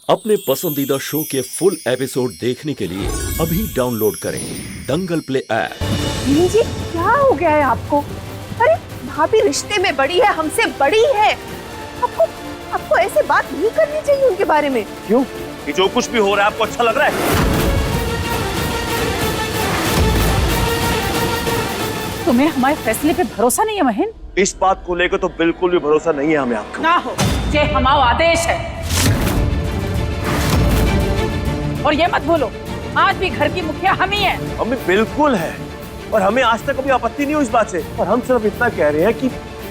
अपने पसंदीदा शो के फुल एपिसोड देखने के लिए अभी डाउनलोड करें दंगल प्ले ऐप। जी क्या हो गया है आपको? अरे भाभी रिश्ते में बड़ी है, हमसे बड़ी है। आपको ऐसे बात नहीं करनी चाहिए उनके बारे में। क्यों? कि जो कुछ भी हो रहा है आपको अच्छा लग रहा है? तुम्हें हमारे फैसले पे भरोसा नहीं है महीन? इस बात को लेकर तो बिल्कुल भी भरोसा नहीं है हमें आपका। ना हो, ये हमारा आदेश है। और ये मत भूलो, आज भी घर की मुखिया हम ही हैं। हमें बिल्कुल है, और हमें आज तक कभी आपत्ति नहीं हुई इस बात से। और हम सिर्फ इतना कह रहे हैं कि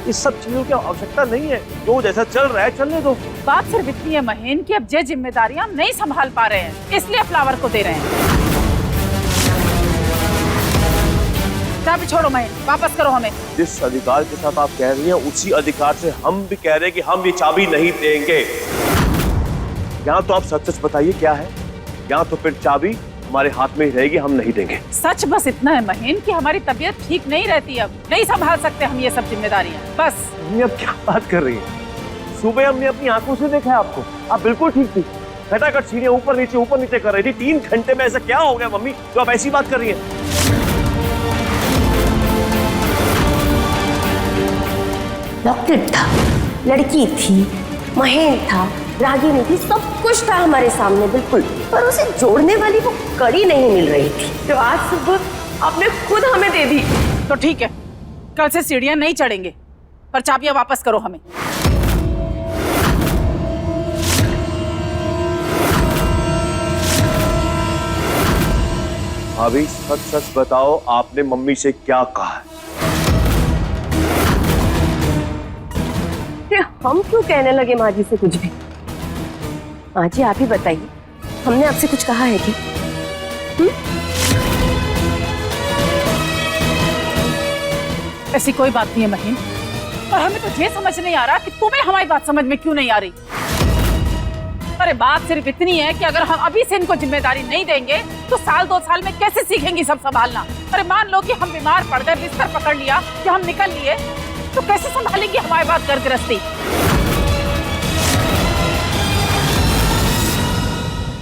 इस सब चीजों की आवश्यकता नहीं है। जो जैसा चल रहा है चलने दो। बात सिर्फ इतनी है महीन कि अब ये जिम्मेदारियां हम नहीं संभाल पा रहे हैं, इसलिए फ्लावर को दे रहे हैं। चाबी छोड़ो महीन, वापस करो हमें। जिस अधिकार के साथ आप कह रही हैं उसी अधिकार से हम भी कह रहे हैं कि हम ये चाबी नहीं देंगे। यहाँ तो आप सच सच बताइए क्या है, यहाँ तो फिर चाबी हमारे हाथ में ही रहेगी, हम नहीं देंगे। सच बस इतना है महीन कि हमारी तबीयत ठीक नहीं रहती, अब नहीं संभाल सकते हम ये सब जिम्मेदारियां। बस मम्मी अब क्या बात कर रही है? सुबह हमने अपनी आंखों से देखा है आपको, आप बिल्कुल ठीक थी। खटाखट सीढ़ियां ऊपर नीचे कर रही थी। 3 घंटे में ऐसा क्या हो गया मम्मी जो आप ऐसी बात कर रही है? डॉक्टर था, लड़की थी, महेंद्र था, रागिनी थी, सब कुछ था हमारे सामने बिल्कुल, पर उसे जोड़ने वाली वो कड़ी नहीं मिल रही थी जो आज सुबह आपने खुद हमें दे दी। तो ठीक है, कल से सीढ़ियां नहीं चढ़ेंगे, पर चाबियां वापस करो हमें। भाभी सच सच बताओ, आपने मम्मी से क्या कहा है? हम क्यों कहने लगे माँ जी से कुछ भी? माँ जी आप ही बताइए, हमने आपसे कुछ कहा है क्या? ऐसी कोई बात नहीं है महीन, पर हमें तो ये समझ नहीं आ रहा कि तुम्हें हमारी बात समझ में क्यों नहीं आ रही। अरे बात सिर्फ इतनी है कि अगर हम अभी से इनको जिम्मेदारी नहीं देंगे तो साल 2 साल में कैसे सीखेंगी सब संभालना। अरे मान लो कि हम बीमार पड़ गए, बिस्तर पकड़ लिया कि हम निकल लिए, तो कैसे संभालेंगे हमारी बात घर गृहस्थी?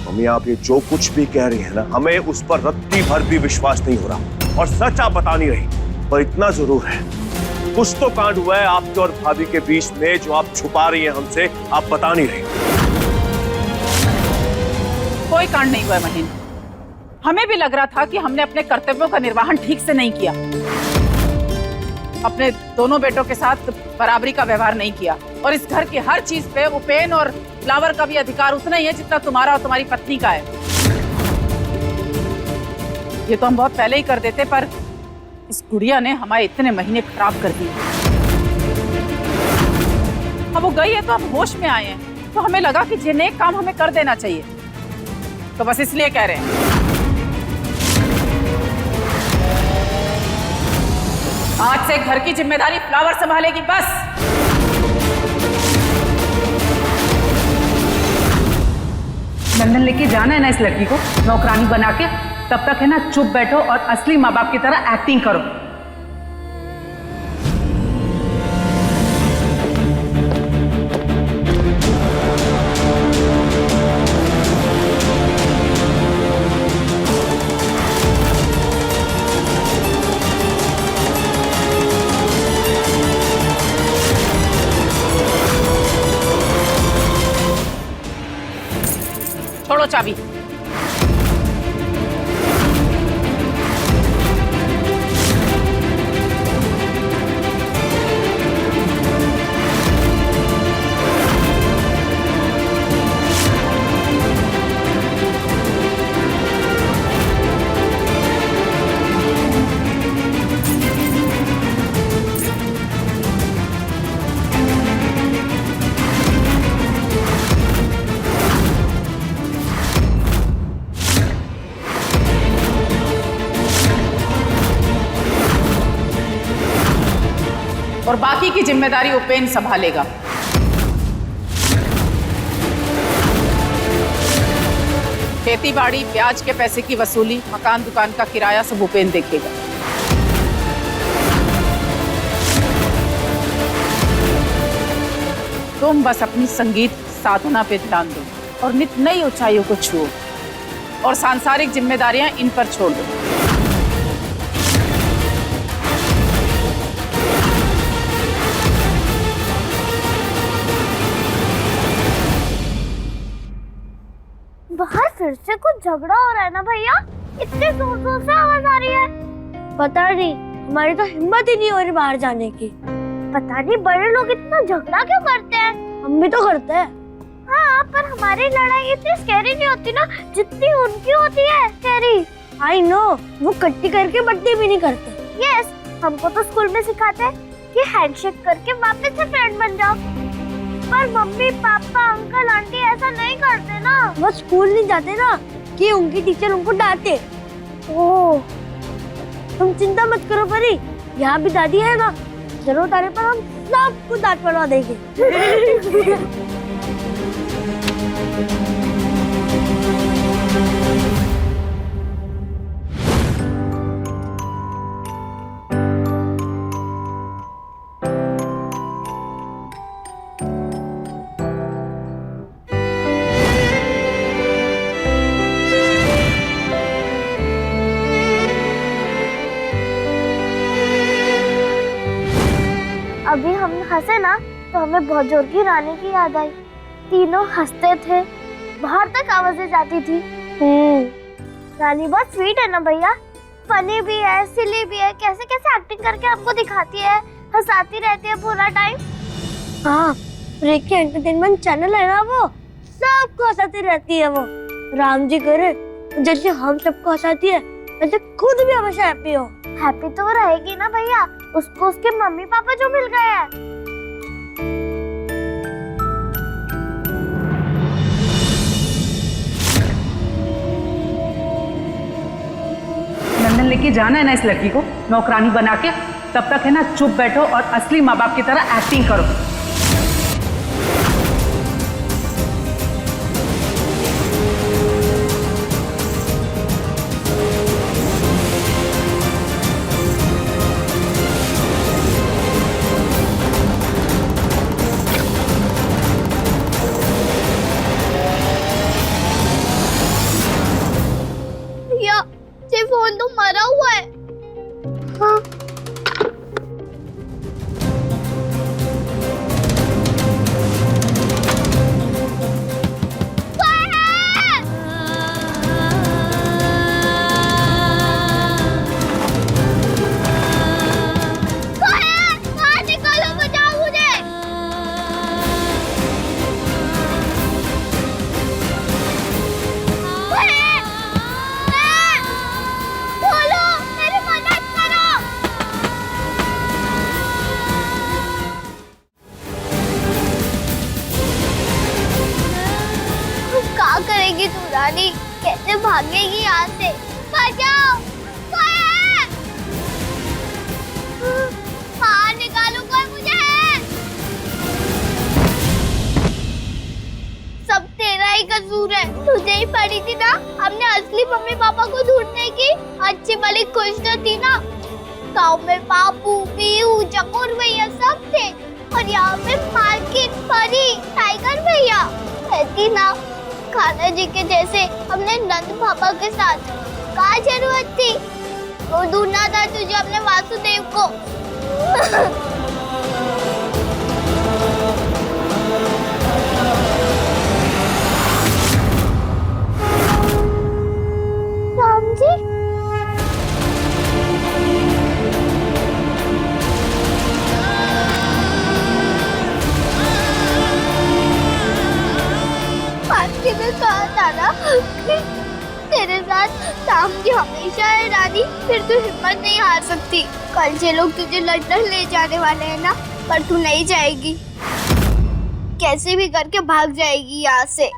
मम्मी आप ये जो कुछ भी कह रही है ना, हमें उस पर रत्ती भर भी विश्वास नहीं हो रहा। और सच आप बता नहीं रही, पर इतना जरूर है कुछ तो कांड हुआ है आपके और भाभी के बीच में जो आप छुपा रही हैं हमसे, आप बता नहीं रही। कोई कांड नहीं हुआ है महीन। हमें भी लग रहा था कि हमने अपने कर्तव्यों का निर्वहन ठीक से नहीं किया, अपने दोनों बेटों के साथ बराबरी का व्यवहार नहीं किया, और इस घर की हर चीज पे उपेन और फ्लावर का भी अधिकार उतना ही है जितना तुम्हारा और तुम्हारी पत्नी का है। ये तो हम बहुत पहले ही कर देते, पर इस गुड़िया ने हमारे इतने महीने खराब कर दिए। अब वो गई है तो हम होश में आए हैं, तो हमें लगा कि ये नेक काम हमें कर देना चाहिए, तो बस इसलिए कह रहे हैं। आज से घर की जिम्मेदारी फ्लावर संभालेगी, बस। लंदन लेके जाना है ना इस लड़की को नौकरानी बना के, तब तक है ना चुप बैठो और असली माँ बाप की तरह एक्टिंग करो। छोड़ो चाबी। और बाकी की जिम्मेदारी उपेन संभालेगा। खेती बाड़ी, ब्याज के पैसे की वसूली, मकान दुकान का किराया सब उपेन देखेगा। तुम बस अपनी संगीत साधना पे ध्यान दो। और नित नई ऊंचाइयों को छुओ और सांसारिक जिम्मेदारियां इन पर छोड़ दो। बाहर फिर से कुछ झगड़ा हो रहा है ना भैया? इतने जोर जोर से आवाज आ रही है। पता नहीं, हमारी तो हिम्मत ही नहीं हो रही बाहर जाने की। पता नहीं बड़े लोग इतना झगड़ा क्यों करते हैं। हम भी तो करते हैं। हाँ, पर हमारी लड़ाई इतनी स्कैरी नहीं होती ना जितनी उनकी होती है स्कैरी। आई नो, वो कट्टी करके बर्थडे भी नहीं करते। यस, हमको तो स्कूल में सिखाते हैं कि हैंडशेक करके वापस से फ्रेंड बन जाओ। पर मम्मी पापा अंकल आंटी ऐसा नहीं करते ना। वो स्कूल नहीं जाते ना कि उनकी टीचर उनको डांटे। ओह, तुम चिंता मत करो परी, यहाँ भी दादी है ना, जरूरत आने पर हम सबको डांट पड़वा देंगे। अभी हम हंसे ना तो हमें बहुत जोर की रानी की याद आई। तीनों हंसते थे, बाहर तक आवाजें जाती थी। रानी बहुत स्वीट है ना भैया, फनी भी है, सिली भी है, कैसे कैसे एक्टिंग करके हमको दिखाती है, हंसाती रहती है पूरा टाइम। हाँ, ब्रेक के एंटरटेनमेंट चैनल है ना, वो सबको हंसाती रहती है। वो राम जी करे जैसे हम सबको हंसाती है वैसे खुद भी हमेशा हैप्पी हो। हैप्पी तो वो रहेगी ना भैया, उसको उसके मम्मी पापा जो मिल गए हैं। लंदन लेके जाना है ना इस लड़की को नौकरानी बना के, तब तक है ना चुप बैठो और असली माँ बाप की तरह एक्टिंग करो। ये फोन तो मरा हुआ है। हाँ। करेगी तू रानी, कैसे भागेगी यहाँ से? बचाओ, बाहर निकालो, कोई मुझे। सब तेरा ही कसूर है, तुझे ही पड़ी थी ना। हमने असली मम्मी पापा को ढूंढने की, अच्छी भली खुश तो थी ना। गाँव में बापू पीहू चकोर भैया सब थे, और यहाँ पे मालकिन परी टाइगर भैया रहती ना। खाना जी के जैसे हमने नंद पापा के साथ क्या जरूरत थी? वो ढूंढना था तुझे अपने वासुदेव को। राम जी, मैं कहा था ना कि तेरे साथ राम जी हमेशा है रानी, फिर तू हिम्मत नहीं हार सकती। कल से लोग तुझे लंदन ले जाने वाले हैं ना, पर तू नहीं जाएगी, कैसे भी करके भाग जाएगी यहाँ से।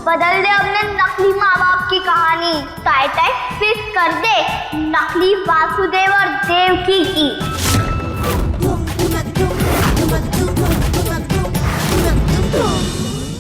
बदल दे अपने नकली माँ बाप की कहानी, टाइटल फिक्स कर दे नकली वासुदेव और देवकी की।